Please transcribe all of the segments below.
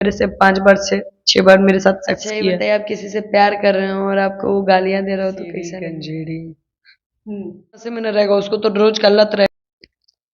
मेरे से 5 बार से 6 बार मेरे साथ सेक्स किया। ये बताइए, आप किसी से प्यार कर रहे हो और आपको वो गालियां दे रहा हो तो कैसा गंजेड़ी से में न रहेगा, उसको तो रोज का लत रहेगा।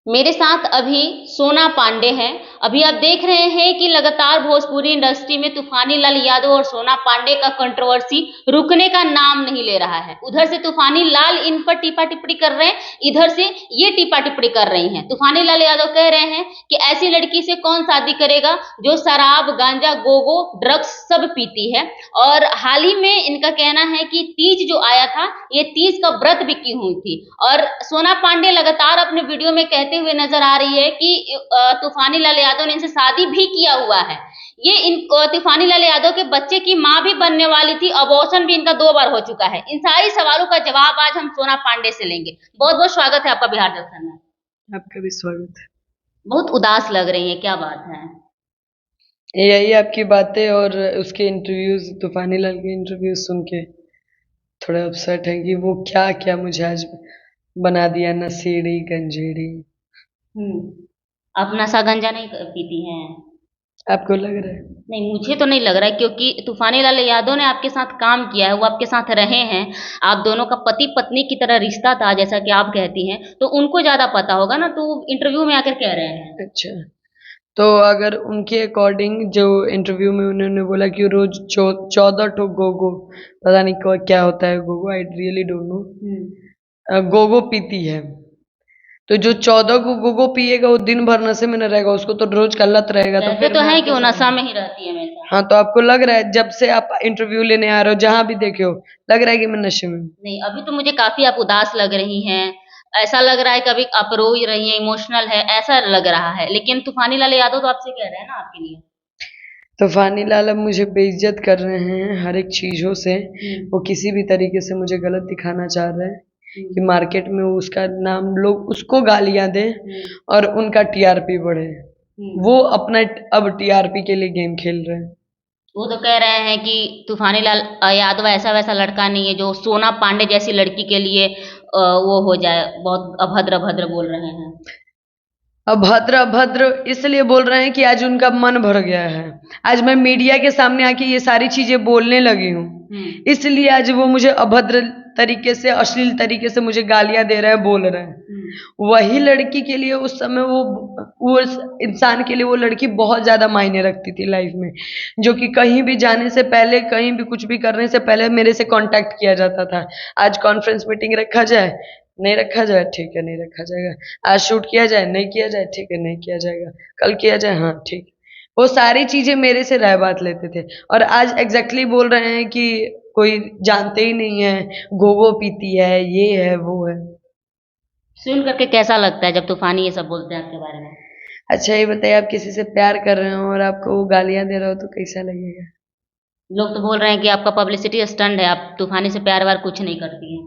मेरे साथ अभी सोना पांडे हैं। अभी आप देख रहे हैं कि लगातार भोजपुरी इंडस्ट्री में तूफानी लाल यादव और सोना पांडे का कंट्रोवर्सी रुकने का नाम नहीं ले रहा है। उधर से तूफानी लाल इन पर टीपा टिप्पणी कर रहे हैं, इधर से ये टीपा टिप्पणी कर रही हैं। तूफानी लाल यादव कह रहे हैं कि ऐसी लड़की से कौन शादी करेगा जो शराब, गांजा, गोगो, ड्रग्स सब पीती है। और हाल ही में इनका कहना है कि तीज जो आया था, ये तीज का व्रत भी की हुई थी। और सोना पांडे लगातार अपने वीडियो में कहते हुए नजर आ रही है कि तूफानी लाल यादव ने इनसे शादी भी किया हुआ है। ये इन तूफानी लाल यादव के बच्चे की मां भी बनने वाली थी, अबॉर्शन भी इनका 2 बार हो चुका है। इन सारी सवालों का जवाब आज हम सोना पांडे से लेंगे। बहुत बहुत स्वागत है आपका बिहार दर्शन में। आपका भी स्वागत है। बहुत उदास लग रही है, क्या बात है? यही आपकी बातें और उसके इंटरव्यूज, तूफानी लाल के इंटरव्यूज सुन के थोड़ा अपसेट है कि वो क्या क्या मुझे आज बना दिया, नशेड़ी गंजेड़ी। आप नशा गंजा नहीं पीती हैं? आपको लग रहा है? नहीं, मुझे तो नहीं लग रहा है, क्योंकि तूफानी लाल यादव ने आपके साथ काम किया है, वो आपके साथ रहे हैं। आप दोनों का पति पत्नी की तरह रिश्ता था, जैसा कि आप कहती हैं, तो उनको ज्यादा पता होगा ना, तो इंटरव्यू में आकर कह रहे हैं। अच्छा, तो अगर उनके अकॉर्डिंग जो इंटरव्यू में उन्होंने बोला कि रोज 14 ठो गोगो, पता नहीं क्या होता है Gogo, I really don't know, Gogo पीती है। तो जो 14 को गोगो पिएगा वो दिन भर नशे में न रहेगा, उसको तो रोज का लत रहेगा। तो फिर तो है कि वो नशा में ही रहती है हमेशा। हाँ, तो आपको लग रहा है जब से आप इंटरव्यू लेने आ रहे हो, जहां भी देखे हो, लग रहा है कि मैं नशे में हूँ? नहीं, अभी तो मुझे काफी आप उदास लग रही हैं। ऐसा लग रहा है कभी आप रो ही रही हैं, इमोशनल है, ऐसा लग रहा है। लेकिन तूफानी लाल यादव तो आपसे कह रहे हैं ना आपके लिए। तूफानी लाल अब मुझे बेइज्जत कर रहे हैं हर एक चीजों से। वो किसी भी तरीके से मुझे गलत दिखाना चाह रहे हैं कि मार्केट में उसका नाम, लोग उसको गालियां दें और उनका टीआरपी बढ़े। वो अपना अब टीआरपी के लिए गेम खेल रहे हैं। वो तो कह रहे हैं कि तूफानी लाल यादव ऐसा वैसा लड़का नहीं है जो सोना पांडे जैसी लड़की के लिए वो हो जाए। बहुत अभद्र अभद्र बोल रहे हैं। अभद्र अभद्र इसलिए बोल रहे हैं कि आज उनका मन भर गया है। आज मैं मीडिया के सामने आके ये सारी चीजें बोलने लगी हूँ, इसलिए आज वो मुझे अभद्र तरीके से, अश्लील तरीके से मुझे गालियां दे रहे हैं, बोल रहे हैं। वही लड़की के लिए उस समय वो इंसान के लिए वो लड़की बहुत ज्यादा मायने रखती थी लाइफ में, जो कि कहीं भी जाने से पहले, कहीं भी कुछ भी करने से पहले मेरे से कांटेक्ट किया जाता था। आज कॉन्फ्रेंस मीटिंग रखा जाए, नहीं रखा जाए, ठीक है नहीं रखा जाएगा। आज शूट किया जाए, नहीं किया जाए, ठीक है नहीं किया जाएगा। कल किया जाए, हाँ ठीक। वो सारी चीजें मेरे से राय बात लेते थे, और आज एग्जैक्टली बोल रहे हैं कि कोई जानते ही नहीं है, गोगो पीती है, ये है वो है। सुन करके कैसा लगता है जब तूफानी ये सब बोलते हैं आपके बारे में? अच्छा, ये बताइए, आप किसी से प्यार कर रहे हो और आपको वो गालियां दे रहा हो तो कैसा लगेगा? लोग तो बोल रहे हैं कि आपका पब्लिसिटी स्टंट है, आप तूफानी से प्यार वार कुछ नहीं करती हैं।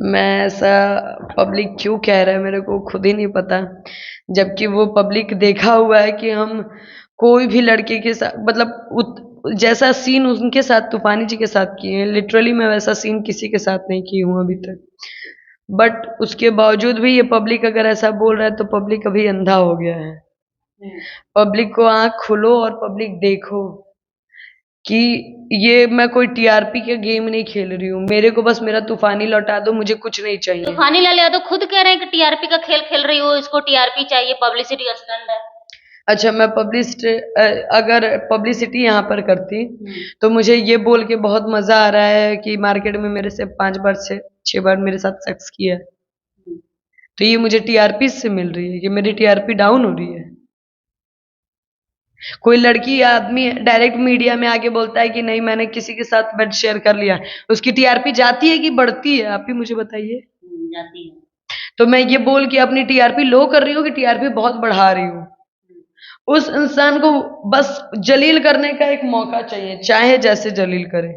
मैं ऐसा, पब्लिक क्यों कह रहा है मेरे को खुद ही नहीं पता, जबकि वो पब्लिक देखा हुआ है कि हम कोई भी लड़के के साथ, मतलब जैसा सीन उनके साथ, तूफानी जी के साथ किए हैं, लिटरली मैं वैसा सीन किसी के साथ नहीं की हूँ अभी तक। बट उसके बावजूद भी ये पब्लिक अगर ऐसा बोल रहा है तो पब्लिक अभी अंधा हो गया है। पब्लिक को आंख खोलो और पब्लिक देखो कि ये मैं कोई टीआरपी के गेम नहीं खेल रही हूँ। मेरे को बस मेरा तूफानी लौटा दो, मुझे कुछ नहीं चाहिए। तूफानी लाल यादव खुद कह रहे हैं कि टीआरपी का खेल खेल रही हो, इसको टीआरपी चाहिए, पब्लिसिटी स्टंट है। अच्छा, मैं अगर पब्लिसिटी यहाँ पर करती तो मुझे ये बोल के बहुत मजा आ रहा है कि मार्केट में मेरे से 5 बार से 6 बार मेरे साथ सेक्स किया है, तो ये मुझे टीआरपी से मिल रही है, कि मेरी टीआरपी डाउन हो रही है। कोई लड़की या आदमी डायरेक्ट मीडिया में आके बोलता है कि नहीं मैंने किसी के साथ बेड शेयर कर लिया, उसकी टीआरपी जाती है कि बढ़ती है? आप ही मुझे बताइए। जाती है। तो मैं ये बोल के अपनी टीआरपी लो कर रही हूँ कि टीआरपी बहुत बढ़ा रही हूँ? उस इंसान को बस जलील करने का एक मौका चाहिए, चाहे जैसे जलील करे,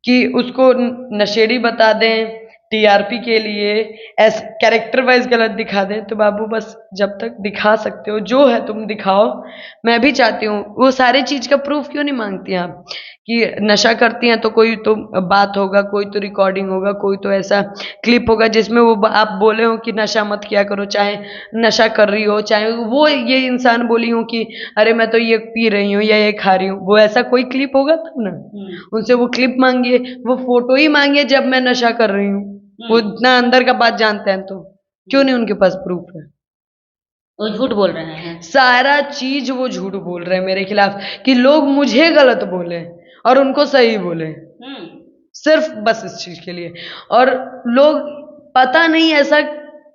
कि उसको नशेड़ी बता दें टीआरपी के लिए, ऐसे कैरेक्टर वाइज गलत दिखा दें, तो बाबू बस जब तक दिखा सकते हो जो है तुम दिखाओ। मैं भी चाहती हूँ, वो सारे चीज का प्रूफ क्यों नहीं मांगती आप कि नशा करती हैं तो कोई तो बात होगा, कोई तो रिकॉर्डिंग होगा, कोई तो ऐसा क्लिप होगा जिसमें वो आप बोले हो कि नशा मत किया करो, चाहे नशा कर रही हो, चाहे वो ये इंसान बोली हो कि अरे मैं तो ये पी रही हूँ या ये खा रही हूँ, वो ऐसा कोई क्लिप होगा तब ना। उनसे वो क्लिप मांगिए, वो फोटो ही मांगिए जब मैं नशा कर रही हूँ। वो इतना अंदर का बात जानते हैं तो क्यों नहीं उनके पास प्रूफ है? वो झूठ बोल रहे हैं। सारा चीज वो झूठ बोल रहे हैं मेरे खिलाफ कि लोग मुझे गलत बोले और उनको सही बोले, सिर्फ बस इस चीज के लिए। और लोग पता नहीं ऐसा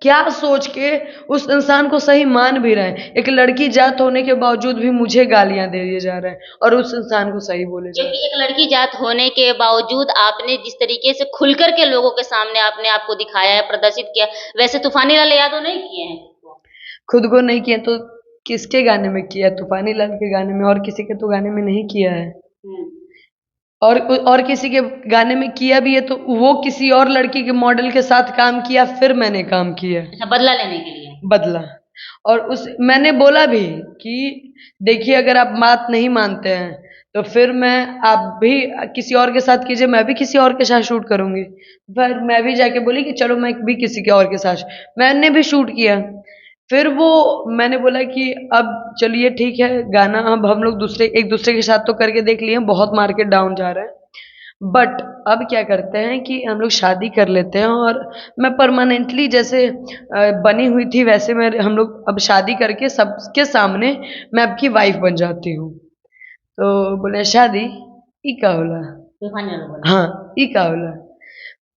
क्या सोच के उस इंसान को सही मान भी रहे हैं। एक लड़की जात होने के बावजूद भी मुझे गालियां दे दिए जा रहे हैं और उस इंसान को सही बोले जा रहे हैं। क्योंकि एक लड़की जात होने के बावजूद आपने जिस तरीके से खुलकर के लोगों के सामने आपने आपको दिखाया है, प्रदर्शित किया, वैसे तूफानी लाल यादव नहीं किए हैं। खुद को नहीं किया तो किसके गाने में किया? तूफानी लाल के गाने में, और किसी के तो गाने में नहीं किया है। और किसी के गाने में किया भी है तो वो किसी और लड़की के मॉडल के साथ काम किया, फिर मैंने काम किया। अच्छा, बदला लेने के लिए। बदला। और उस मैंने बोला भी कि देखिए अगर आप बात नहीं मानते हैं तो फिर आप भी किसी और के साथ कीजिए, मैं भी किसी और के साथ शूट करूंगी। फिर मैं भी जाके बोली कि चलो मैं भी किसी के और के साथ, मैंने भी शूट किया। फिर वो मैंने बोला कि अब चलिए ठीक है, गाना अब हम लोग एक दूसरे के साथ तो करके देख लिए, बहुत मार्केट डाउन जा रहा है, बट अब क्या करते हैं कि हम लोग शादी कर लेते हैं और मैं परमानेंटली जैसे बनी हुई थी वैसे हम लोग अब शादी करके सबके सामने मैं आपकी वाइफ बन जाती हूँ। तो बोले शादी ई का होला? हाँ, ई का होला?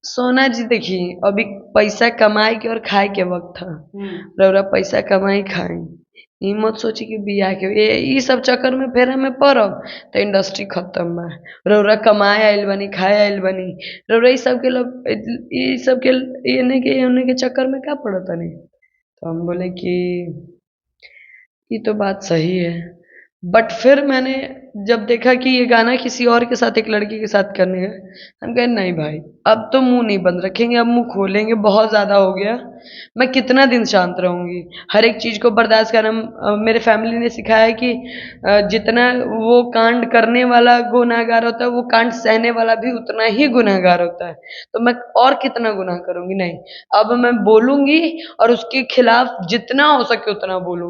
सोना जी देखिए अभी पैसा कमाए के और खाए के वक्त था। रौरा पैसा कमाई खाई, ई मत सोची कि बियाह के ई सब चक्कर में फेरा में पड़ब तो इंडस्ट्री खत्म बा। रौरा कमाए आइल बनी, खाए आइल बनी, रौरा ई सब के एने के चक्कर में क्या पड़ता नहीं। तो हम बोले कि ये तो बात सही है, बट फिर मैंने जब देखा कि ये गाना किसी और के साथ, एक लड़की के साथ करने का, हम कहे नहीं भाई अब तो मुंह नहीं बंद रखेंगे, अब मुंह खोलेंगे, बहुत ज़्यादा हो गया। मैं कितना दिन शांत रहूंगी? हर एक चीज़ को बर्दाश्त करना। मेरे फैमिली ने सिखाया है कि जितना वो कांड करने वाला गुनहगार होता है, वो कांड सहने वाला भी उतना ही गुनहगार होता है। तो मैं और कितना गुनाह करूंगी? नहीं, अब मैं बोलूंगी और उसके खिलाफ जितना हो सके उतना बोलूंगी।